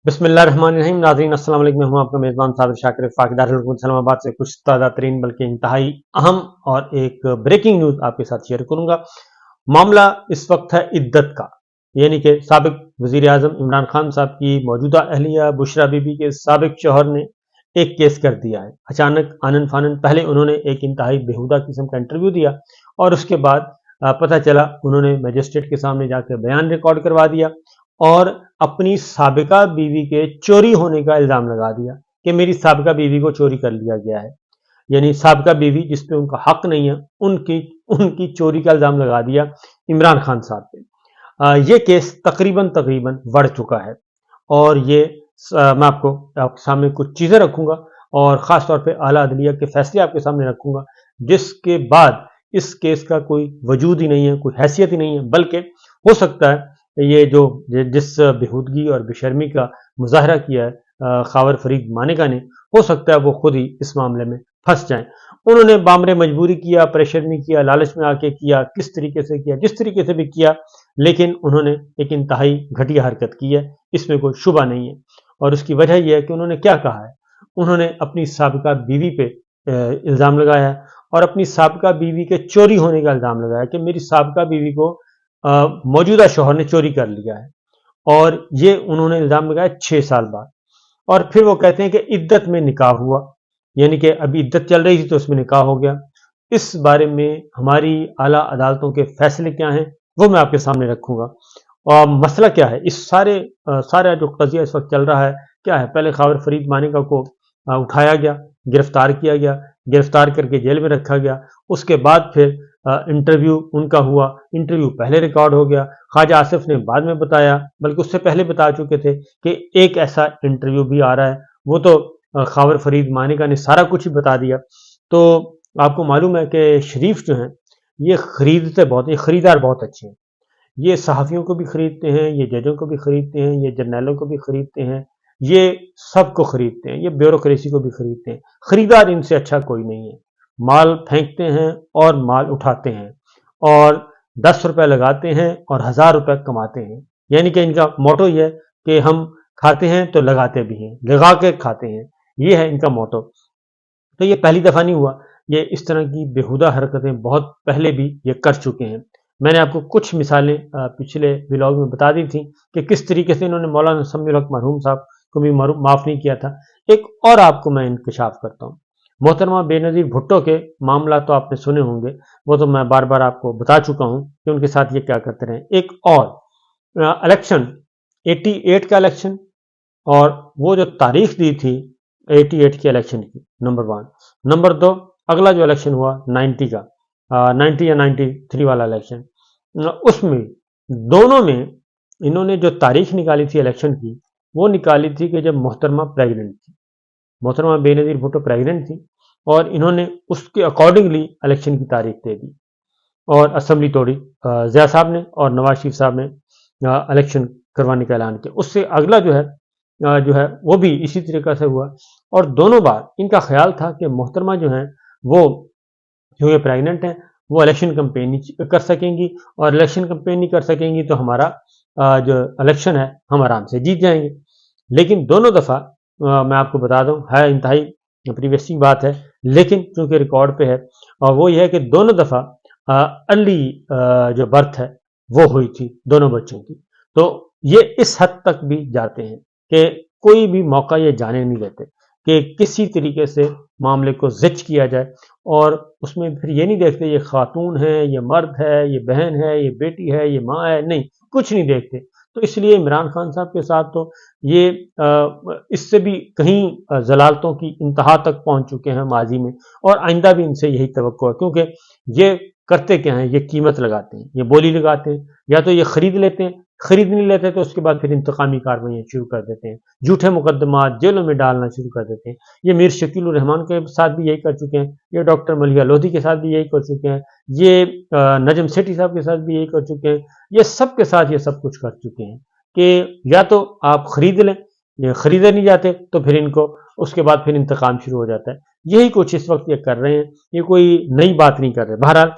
बिस्मिल्लाहिर्रहमानिर्रहीम। नाज़रीन अस्सलाम वालेकुम। मैं हूं आपका मेज़बान साबिर शाकिर वफाकी दारुल इस्लामाबाद से कुछ ताज़ा तरीन बल्कि इंतहाई अहम और एक ब्रेकिंग न्यूज़ आपके साथ शेयर करूंगा। मामला इस वक्त है इद्दत का, यानी कि साबिक वज़ीर आज़म इमरान खान साहब की मौजूदा अहलिया बुशरा बीबी के साबिक शौहर ने एक केस कर दिया है। अचानक आनन फानन पहले उन्होंने एक इंतहाई बेहुदा किस्म का इंटरव्यू दिया और उसके बाद पता चला उन्होंने मजिस्ट्रेट के सामने जाकर बयान रिकॉर्ड करवा दिया और अपनी साबिका बीवी के चोरी होने का इल्ज़ाम लगा दिया कि मेरी साबिका बीवी को चोरी कर लिया गया है। यानी साबिका बीवी जिस पे उनका हक नहीं है, उनकी उनकी चोरी का इल्ज़ाम लगा दिया इमरान खान साहब पे। ये केस तकरीबन तकरीबन बढ़ चुका है और ये मैं आपके सामने कुछ चीज़ें रखूंगा और ख़ास तौर पे आला अदलिया के फैसले आपके सामने रखूंगा, जिसके बाद इस केस का कोई वजूद ही नहीं है, कोई हैसियत ही नहीं है, बल्कि हो सकता है ये जो जिस बेहूदगी और बेशर्मी का मुजाहरा किया है खावर फरीद मानेका ने, हो सकता है वो खुद ही इस मामले में फंस जाएं। उन्होंने बामरे मजबूरी किया, प्रेशर नहीं किया, लालच में आके किया, किस तरीके से किया, जिस तरीके से भी किया, लेकिन उन्होंने एक इंतहाई घटिया हरकत की है, इसमें कोई शुबा नहीं है। और उसकी वजह यह है कि उन्होंने क्या कहा है। उन्होंने अपनी साबिका बीवी पे इल्ज़ाम लगाया है और अपनी साबिका बीवी के चोरी होने का इल्ज़ाम लगाया कि मेरी साबिका बीवी को मौजूदा शौहर ने चोरी कर लिया है। और ये उन्होंने इल्ज़ाम लगाया 6 साल बाद। और फिर वो कहते हैं कि इद्दत में निकाह हुआ, यानी कि अभी इद्दत चल रही थी तो उसमें निकाह हो गया। इस बारे में हमारी आला अदालतों के फैसले क्या हैं वो मैं आपके सामने रखूंगा। और मसला क्या है इस सारा जो कज़िया इस वक्त चल रहा है, क्या है। पहले खावर फरीद मानेका को उठाया गया, गिरफ्तार किया गया, गिरफ्तार करके जेल में रखा गया। उसके बाद फिर इंटरव्यू उनका हुआ, इंटरव्यू पहले रिकॉर्ड हो गया। ख्वाजा आसिफ ने बाद में बताया, बल्कि उससे पहले बता चुके थे कि एक ऐसा इंटरव्यू भी आ रहा है। वो तो खावर फरीद मानेका ने सारा कुछ ही बता दिया। तो आपको मालूम है कि शरीफ जो हैं ये खरीदते बहुत, ये खरीदार बहुत अच्छे हैं। ये सहाफ़ियों को भी खरीदते हैं, ये जजों को भी खरीदते हैं, ये जर्नैलों को भी खरीदते हैं, ये सबको खरीदते हैं, ये ब्यूरोक्रेसी को भी खरीदते हैं। खरीदार इनसे अच्छा कोई नहीं है। माल फेंकते हैं और माल उठाते हैं और 10 रुपए लगाते हैं और 1000 रुपए कमाते हैं। यानी कि इनका मोटो ये है कि हम खाते हैं तो लगाते भी हैं, लगा के खाते हैं। ये है इनका मोटो। तो ये पहली दफ़ा नहीं हुआ, ये इस तरह की बेहुदा हरकतें बहुत पहले भी ये कर चुके हैं। मैंने आपको कुछ मिसालें पिछले व्लॉग में बता दी थी कि किस तरीके से इन्होंने मौलाना समीउल हक मरहूम साहब को भी माफ़ नहीं किया था। एक और आपको मैं इंकशाफ करता हूँ। मोहतरमा बेनज़ीर भुट्टो के मामला तो आपने सुने होंगे, वो तो मैं बार बार आपको बता चुका हूँ कि उनके साथ ये क्या करते रहे। एक और इलेक्शन 88 का इलेक्शन और वो जो तारीख दी थी 88 के इलेक्शन की, नंबर 1। नंबर 2 अगला जो इलेक्शन हुआ 90 का, 90 या 93 वाला इलेक्शन, उसमें दोनों में इन्होंने जो तारीख निकाली थी इलेक्शन की, वो निकाली थी कि जब मोहतरमा प्रेग्नेंट थी, मोहतरमा बेनज़ीर भुट्टो प्रेग्नेंट थी और इन्होंने उसके अकॉर्डिंगली इलेक्शन की तारीख दे दी और असम्बली तोड़ी ज़िया साहब ने और नवाज शरीफ साहब ने इलेक्शन करवाने का ऐलान किया। उससे अगला जो है वो भी इसी तरीके से हुआ और दोनों बार इनका ख्याल था कि मोहतरमा जो है वो जो ये प्रेग्नेंट हैं वो इलेक्शन कंपेन नहीं कर सकेंगी और इलेक्शन कंपेन नहीं कर सकेंगी तो हमारा जो इलेक्शन है हम आराम से जीत जाएंगे। लेकिन दोनों दफ़ा मैं आपको बता दूं, है इंतहाई प्रीवियस की बात है, लेकिन चूंकि रिकॉर्ड पे है और वो ये है कि दोनों दफ़ा अर्ली जो बर्थ है वो हुई थी दोनों बच्चों की। तो ये इस हद तक भी जाते हैं कि कोई भी मौका ये जाने नहीं देते कि किसी तरीके से मामले को ज़िच किया जाए और उसमें फिर ये नहीं देखते ये खातून है, ये मर्द है, ये बहन है, ये बेटी है, ये माँ है, नहीं, कुछ नहीं देखते। तो इसलिए इमरान खान साहब के साथ तो ये इससे भी कहीं जलालतों की इंतहा तक पहुंच चुके हैं माजी में और आइंदा भी इनसे यही तवक्को है, क्योंकि ये करते क्या हैं, ये कीमत लगाते हैं, ये बोली लगाते हैं, या तो ये खरीद लेते हैं, खरीद नहीं लेते तो उसके बाद फिर इंतकामी कार्रवाइयाँ शुरू कर देते हैं, झूठे मुकदमात जेलों में डालना शुरू कर देते हैं। ये मीर शकील उर रहमान के साथ भी यही कर चुके हैं, ये डॉक्टर मलिया लोधी के साथ भी यही कर चुके हैं, ये नजम सेठी साहब के साथ भी यही कर चुके हैं, ये सब के साथ ये सब कुछ कर चुके हैं कि या तो आप खरीद लें, ये खरीदे नहीं जाते तो फिर इनको उसके बाद फिर इंतकाम शुरू हो जाता है। यही कुछ इस वक्त ये कर रहे हैं, ये कोई नई बात नहीं कर रहे। बहरहाल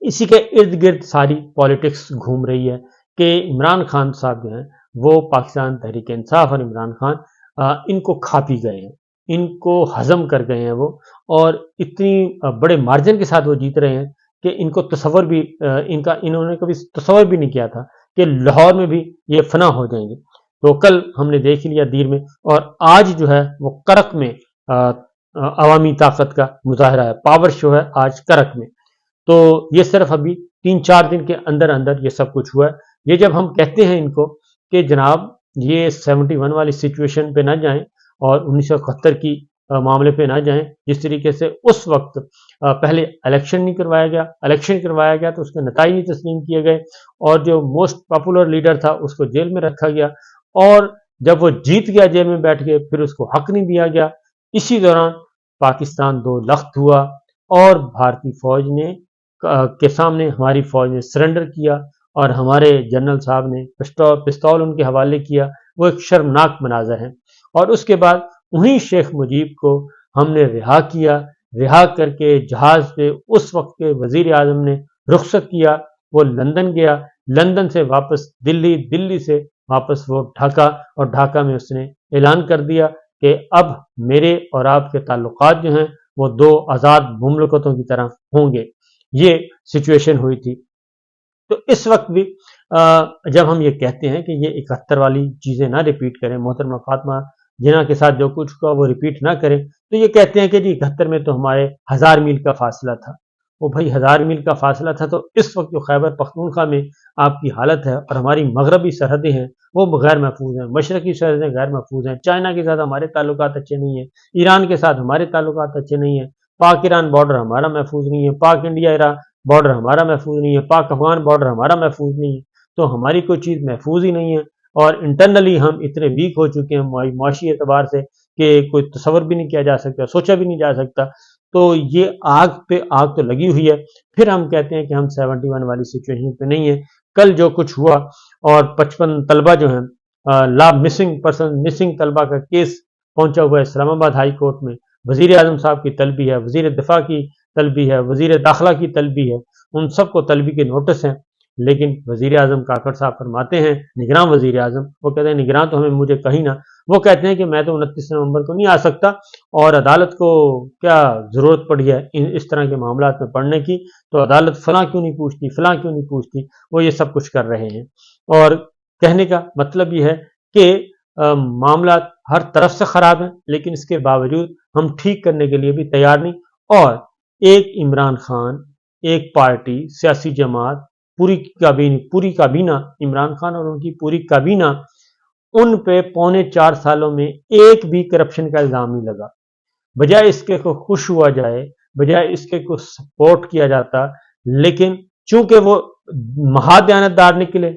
इसी के इर्द गिर्द सारी पॉलिटिक्स घूम रही है कि इमरान खान साहब जो हैं वो पाकिस्तान तहरीक इंसाफ और इमरान खान इनको खा पी गए हैं, इनको हजम कर गए हैं वो, और इतनी बड़े मार्जिन के साथ वो जीत रहे हैं कि इनको तसव्वुर भी इन्होंने कभी तसव्वुर भी नहीं किया था कि लाहौर में भी ये फना हो जाएंगे। तो कल हमने देख लिया दीर में, और आज जो है वो करक में अवामी ताकत का मुजाहरा है, पावर शो है आज करक में। तो ये सिर्फ अभी 3-4 दिन के अंदर अंदर ये सब कुछ हुआ है। ये जब हम कहते हैं इनको कि जनाब ये 71 वाली सिचुएशन पे ना जाएं और 1971 की मामले पे ना जाएं, जिस तरीके से उस वक्त पहले इलेक्शन नहीं करवाया गया, इलेक्शन करवाया गया तो उसके नतीजे नहीं तस्लीम किए गए, और जो मोस्ट पॉपुलर लीडर था उसको जेल में रखा गया, और जब वो जीत गया जेल में बैठ के फिर उसको हक नहीं दिया गया। इसी दौरान पाकिस्तान दो लख्त हुआ और भारतीय फौज ने के सामने हमारी फौज ने सरेंडर किया, और हमारे जनरल साहब ने पिस्तौल उनके हवाले किया। वो एक शर्मनाक मनाजर है। और उसके बाद उन्हीं शेख मुजीब को हमने रिहा किया, रिहा करके जहाज पे उस वक्त के वजीर आजम ने रुखसत किया, वो लंदन गया, लंदन से वापस दिल्ली, दिल्ली से वापस वो ढाका, और ढाका में उसने ऐलान कर दिया कि अब मेरे और आपके ताल्लुकात जो हैं वो दो आज़ाद मुमलकतों की तरह होंगे। ये सिचुएशन हुई थी। तो इस वक्त भी जब हम ये कहते हैं कि ये 71 वाली चीज़ें ना रिपीट करें, मोहतरमा फातिमा जिन्ना के साथ जो कुछ हुआ वो रिपीट ना करें, तो ये कहते हैं कि जी 71 में तो हमारे 1000 मील का फासला था। वो भाई 1000 मील का फासला था तो इस वक्त जो खैबर पख्तूनख्वा में आपकी हालत है और हमारी मगरबी सरहदें हैं वो गैर महफूज हैं, मशरकी सरहदें गैर महफूज हैं, चाइना के साथ हमारे ताल्लुकात अच्छे नहीं हैं, ईरान के साथ हमारे ताल्लुकात अच्छे नहीं हैं, पाक ईरान बॉर्डर हमारा महफूज नहीं है, पाक इंडिया ईरान बॉर्डर हमारा महफूज नहीं है, पाक अफगान बॉर्डर हमारा महफूज नहीं है। तो हमारी कोई चीज़ महफूज ही नहीं है, और इंटरनली हम इतने वीक हो चुके हैं मुआशी एतबार से कि कोई तसव्वुर भी नहीं किया जा सकता, सोचा भी नहीं जा सकता। तो ये आग पे आग तो लगी हुई है। फिर हम कहते हैं कि हम 71 वाली सिचुएशन पे नहीं है। कल जो कुछ हुआ, और 55 तलबा जो हैं मिसिंग तलबा का केस पहुंचा हुआ है इस्लामाबाद हाई कोर्ट में, वजीर आजम साहब की तलबी है, वजीर दिफा की तलबी है, वजीर दाखिला की तलबी है, उन सबको तलबी के नोटिस हैं। लेकिन वजीर आजम काकड़ साहब फरमाते हैं, निगरान वजीर आजम, वो कहते हैं निगरान तो हमें मुझे कहीं ना, वो कहते हैं कि मैं तो 29 नवंबर को नहीं आ सकता, और अदालत को क्या ज़रूरत पड़ी है इस तरह के मामला में पढ़ने की, तो अदालत फलां क्यों नहीं पूछती, फलां क्यों नहीं पूछती। वो ये सब कुछ कर रहे हैं, और कहने का मतलब ये है कि मामला हर तरफ से ख़राब है, लेकिन इसके बावजूद हम ठीक करने के लिए भी तैयार नहीं। और एक इमरान खान, एक पार्टी, सियासी जमात, पूरी काबीना, इमरान खान और उनकी पूरी काबीना, उन पे पौने 4 सालों में एक भी करप्शन का इल्जाम नहीं लगा। बजाय इसके को खुश हुआ जाए, बजाय इसके को सपोर्ट किया जाता, लेकिन चूंकि वो महा दयानतदार निकले,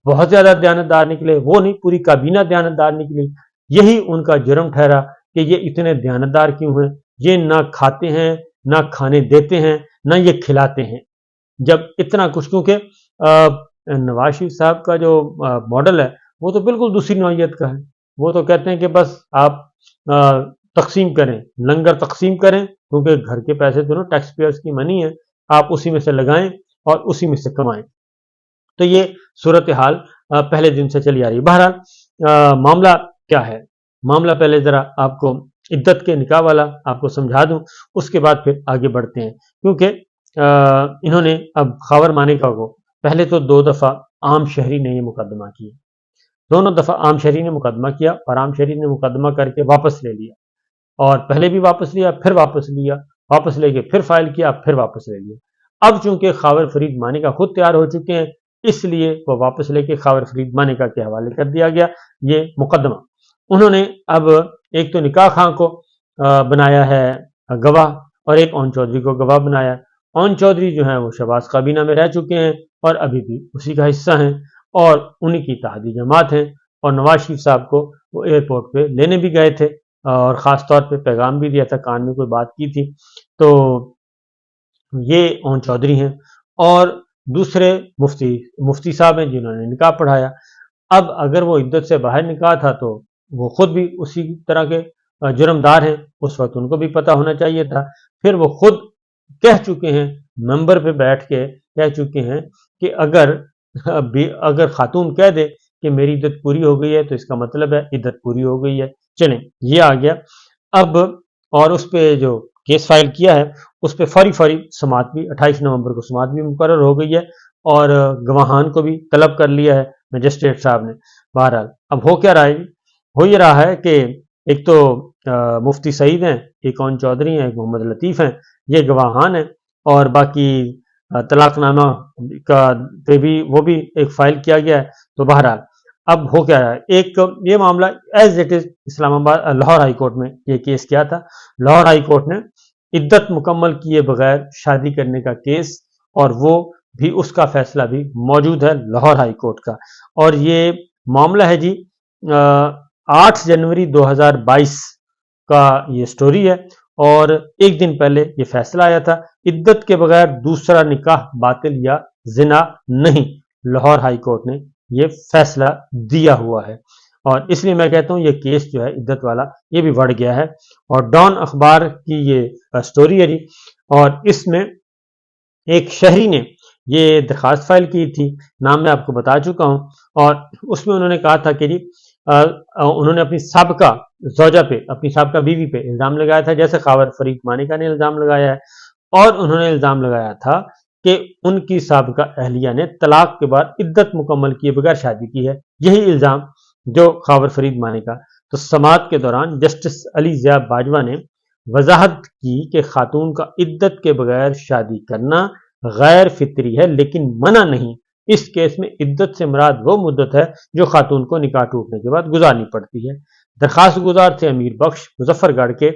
बहुत ज्यादा दयानतदार निकले, वो नहीं पूरी काबीना दयानतदार निकली, यही उनका जुर्म ठहरा कि ये इतने दयानतदार क्यों हैं। ये ना खाते हैं, ना खाने देते हैं, ना ये खिलाते हैं। जब इतना कुछ, क्योंकि नवाज शरीफ साहब का जो मॉडल है वो तो बिल्कुल दूसरी नौइयत का है। वो तो कहते हैं कि बस आप तकसीम करें, लंगर तकसीम करें, क्योंकि घर के पैसे तो ना टैक्स पेयर्स की मनी है, आप उसी में से लगाएं और उसी में से कमाएं। तो ये सूरत हाल पहले दिन से चली आ रही है। बहरहाल मामला क्या है, मामला पहले जरा आपको इद्दत के निकाह वाला आपको समझा दूं, उसके बाद फिर आगे बढ़ते हैं। क्योंकि इन्होंने अब खावर मानिका को पहले तो 2 दफ़ा आम शहरी ने ये मुकदमा किया, दोनों दफ़ा आम शहरी ने मुकदमा किया, और आम शहरी ने मुकदमा करके वापस ले लिया, और पहले भी वापस लिया, फिर वापस लिया, वापस लेके फिर फाइल किया, फिर वापस ले लिया। अब चूंकि खावर फरीद मानिका खुद तैयार हो चुके हैं, इसलिए वो वापस लेके खावर फरीद मानिका के हवाले कर दिया गया ये मुकदमा। उन्होंने अब एक तो निकाह खां को बनाया है गवाह, और एक ओन चौधरी को गवाह बनाया। ओन चौधरी जो है वो शहबाज काबीना में रह चुके हैं और अभी भी उसी का हिस्सा हैं, और उन्हीं की इत्तेहादी जमात हैं, और नवाज शरीफ साहब को वो एयरपोर्ट पे लेने भी गए थे, और ख़ास तौर पे पैगाम भी दिया था, कान में कोई बात की थी। तो ये ओन चौधरी हैं, और दूसरे मुफ्ती साहब हैं जिन्होंने निकाह पढ़ाया। अब अगर वो इद्दत से बाहर निकाह था तो वो खुद भी उसी तरह के जुर्मदार हैं, उस वक्त उनको भी पता होना चाहिए था। फिर वो खुद कह चुके हैं, मेंबर पे बैठ के कह चुके हैं कि अगर खातून कह दे کہ میری عدت پوری ہو گئی ہے تو اس کا مطلب ہے عدت پوری ہو گئی ہے. چلیں یہ آ گیا. اب اور اس پہ جو کیس فائل کیا ہے اس پہ فوری سماعت بھی 28 نومبر کو سماعت بھی مقرر ہو گئی ہے اور گواہان کو بھی طلب کر لیا ہے مجسٹریٹ صاحب نے. بہرحال اب ہو کیا رہا ہے؟ ہو یہ رہا ہے کہ ایک تو مفتی سعید ہیں، ایک اون چودھری ہیں، ایک محمد لطیف ہیں، یہ گواہان ہیں، اور باقی طلاق نامہ کا پہ بھی وہ بھی ایک فائل کیا گیا ہے. تو بہرحال اب ہو کیا رہا ہے، ایک یہ معاملہ ایز اٹ از اسلام آباد لاہور ہائی کورٹ میں یہ کیس کیا تھا. لاہور ہائی کورٹ نے عدت مکمل کیے بغیر شادی کرنے کا کیس، اور وہ بھی اس کا فیصلہ بھی موجود ہے لاہور ہائی کورٹ کا. اور یہ معاملہ ہے جی 8 جنوری 2022 کا یہ سٹوری ہے، اور ایک دن پہلے یہ فیصلہ آیا تھا. عدت کے بغیر دوسرا نکاح باطل یا زنا نہیں، لاہور ہائی کورٹ نے یہ فیصلہ دیا ہوا ہے. اور اس لیے میں کہتا ہوں یہ کیس جو ہے عدت والا یہ بھی بڑھ گیا ہے. اور ڈان اخبار کی یہ سٹوری ہے جی، اور اس میں ایک شہری نے یہ درخواست فائل کی تھی، نام میں آپ کو بتا چکا ہوں، اور اس میں انہوں نے کہا تھا کہ جی انہوں نے اپنی سابقہ زوجہ پہ، اپنی سابقہ بیوی پہ الزام لگایا تھا، جیسے خاور فرید مانیکا نے الزام لگایا ہے، اور انہوں نے الزام لگایا تھا کہ ان کی سابقہ اہلیہ نے طلاق کے بعد عدت مکمل کیے بغیر شادی کی ہے. یہی الزام جو خاور فرید مانیکا. تو سماعت کے دوران جسٹس علی ضیاء باجوہ نے وضاحت کی کہ خاتون کا عدت کے بغیر شادی کرنا غیر فطری ہے لیکن منع نہیں. اس کیس میں عدت سے مراد وہ مدت ہے جو خاتون کو نکاح ٹوٹنے کے بعد گزارنی پڑتی ہے. درخواست گزار تھے امیر بخش مظفر گڑھ کے.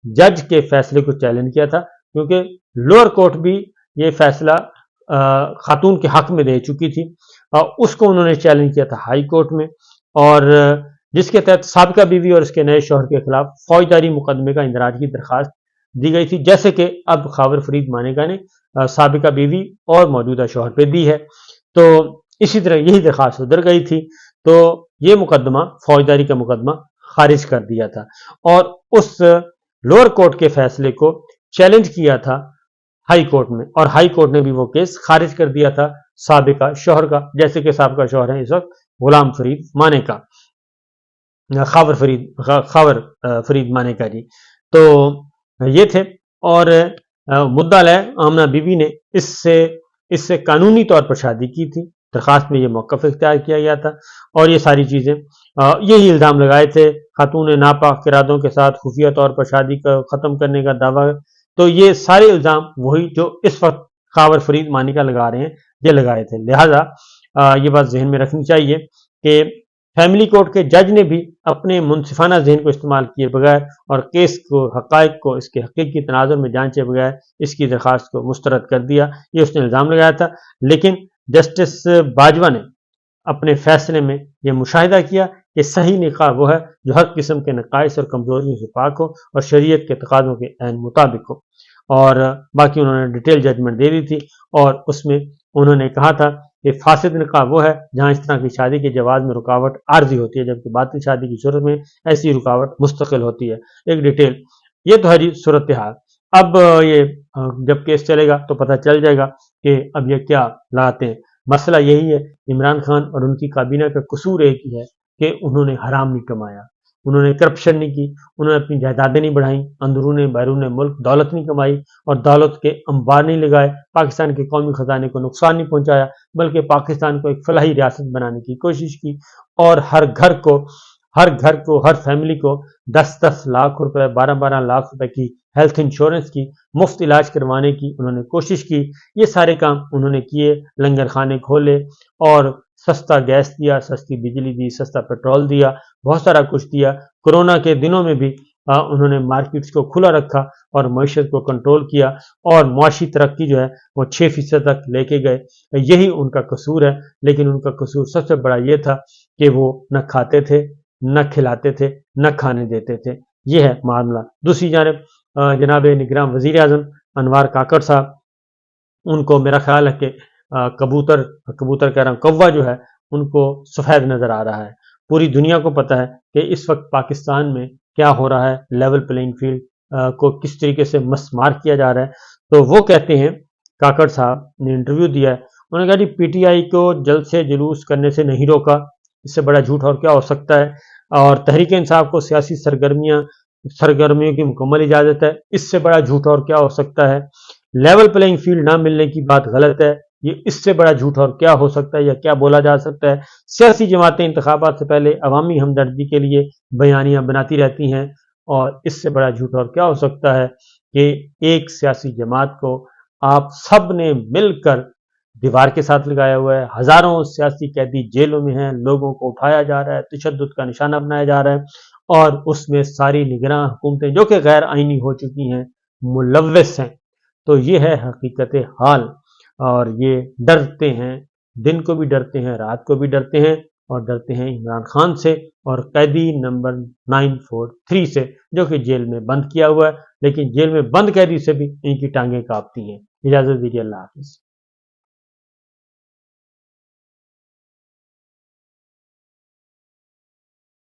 جج کے فیصلے کو چیلنج کیا تھا کیونکہ لوور کورٹ بھی یہ فیصلہ خاتون کے حق میں دے چکی تھی، اس کو انہوں نے چیلنج کیا تھا ہائی کورٹ میں، اور جس کے تحت سابقہ بیوی اور اس کے نئے شوہر کے خلاف فوجداری مقدمے کا اندراج کی درخواست دی گئی تھی، جیسے کہ اب خاور فرید مانیکا نے سابقہ بیوی اور موجودہ شوہر پہ دی ہے. تو اسی طرح یہی درخواست ادھر گئی تھی، تو یہ مقدمہ فوجداری کا مقدمہ خارج کر دیا تھا، اور اس لوور کورٹ کے فیصلے کو چیلنج کیا تھا ہائی کورٹ میں، اور ہائی کورٹ نے بھی وہ کیس خارج کر دیا تھا سابقہ شوہر کا، جیسے کہ سابقہ شوہر ہیں اس وقت غلام فرید مانیکا، خاور فرید مانیکا جی. تو یہ تھے، اور مدعا علیہ آمنہ بی بی نے اس سے قانونی طور پر شادی کی تھی. درخواست میں یہ موقف اختیار کیا گیا تھا، اور یہ ساری چیزیں یہی الزام لگائے تھے. خاتون ناپاک ارادوں کے ساتھ خفیہ طور پر شادی کا ختم کرنے کا دعویٰ. تو یہ سارے الزام وہی جو اس وقت خاور فرید مانیکا لگا رہے ہیں یہ لگائے تھے. لہذا یہ بات ذہن میں رکھنی چاہیے کہ فیملی کورٹ کے جج نے بھی اپنے منصفانہ ذہن کو استعمال کیے بغیر اور کیس کو حقائق کو اس کے حقیقی تناظر میں جانچے بغیر اس کی درخواست کو مسترد کر دیا. یہ اس نے الزام لگایا تھا، لیکن جسٹس باجوہ نے اپنے فیصلے میں یہ مشاہدہ کیا کہ صحیح نکاح وہ ہے جو ہر قسم کے نقائص اور کمزوریوں سے پاک ہو اور شریعت کے تقاضوں کے عین مطابق ہو. اور باقی انہوں نے ڈیٹیل ججمنٹ دے دی تھی، اور اس میں انہوں نے کہا تھا کہ فاسد نکاح وہ ہے جہاں اس طرح کی شادی کے جواز میں رکاوٹ عارضی ہوتی ہے، جبکہ باطل شادی کی صورت میں ایسی رکاوٹ مستقل ہوتی ہے. ایک ڈیٹیل یہ تو ہے جی صورتحال. اب یہ جب کیس چلے گا تو پتہ چل جائے گا کہ اب یہ کیا لاتے ہیں. مسئلہ یہی ہے، عمران خان اور ان کی کابینہ کا قصور ایک ہی ہے کہ انہوں نے حرام نہیں کمایا، انہوں نے کرپشن نہیں کی، انہوں نے اپنی جائیدادیں نہیں بڑھائیں، اندرون بیرون ملک دولت نہیں کمائی اور دولت کے انبار نہیں لگائے، پاکستان کے قومی خزانے کو نقصان نہیں پہنچایا، بلکہ پاکستان کو ایک فلاحی ریاست بنانے کی کوشش کی، اور ہر گھر کو ہر فیملی کو 10-10 لاکھ روپے 12-12 لاکھ روپے کی ہیلتھ انشورنس کی، مفت علاج کروانے کی انہوں نے کوشش کی. یہ سارے کام انہوں نے کیے، لنگر خانے کھولے اور سستا گیس دیا، سستی بجلی دی، سستا پیٹرول دیا، بہت سارا کچھ دیا. کورونا کے دنوں میں بھی انہوں نے مارکیٹس کو کھلا رکھا اور معیشت کو کنٹرول کیا، اور معاشی ترقی جو ہے وہ 6% تک لے کے گئے. یہی ان کا قصور ہے، لیکن ان کا قصور سب سے بڑا یہ تھا کہ وہ نہ کھاتے تھے، نہ کھلاتے تھے، نہ کھانے دیتے تھے. یہ ہے معاملہ. دوسری جانب جناب نگراں وزیر اعظم انوار کاکڑ صاحب، ان کو میرا خیال ہے کہ کبوتر کہہ رہا ہوں، کوا جو ہے ان کو سفید نظر آ رہا ہے. پوری دنیا کو پتہ ہے کہ اس وقت پاکستان میں کیا ہو رہا ہے، لیول پلینگ فیلڈ کو کس طریقے سے مسمار کیا جا رہا ہے. تو وہ کہتے ہیں، کاکڑ صاحب نے انٹرویو دیا ہے، انہوں نے کہا جی پی ٹی آئی کو جلد سے جلوس کرنے سے نہیں روکا، इससे बड़ा झूठ और क्या हो सकता है। और तहरीक इंसाफ को सियासी सरगर्मियों की मुकम्मल इजाजत है, इससे बड़ा झूठ और क्या हो सकता है। लेवल प्लेइंग फील्ड ना मिलने की बात गलत है, ये इससे बड़ा झूठ और क्या हो सकता है या क्या बोला जा सकता है। सियासी जमातें इंतखाबात से पहले अवामी हमदर्दी के लिए बयानियां बनाती रहती हैं, और इससे बड़ा झूठ और क्या हो सकता है कि एक सियासी जमात को आप सब ने मिलकर दीवार के साथ लगाया हुआ है। हजारों सियासी कैदी जेलों में हैं, लोगों को उठाया जा रहा है, तशद्दुद का निशाना बनाया जा रहा है, और उसमें सारी निगरान हुकूमतें जो कि गैर आईनी हो चुकी हैं मुलव्वस हैं। तो ये है हकीकत हाल, और ये डरते हैं, दिन को भी डरते हैं, रात को भी डरते हैं, और डरते हैं इमरान खान से और कैदी नंबर 943 से, जो कि जेल में बंद किया हुआ है। लेकिन जेल में बंद कैदी से भी इनकी टांगें कांपती हैं। इजाजत दीजिए, अल्लाह हाफिज।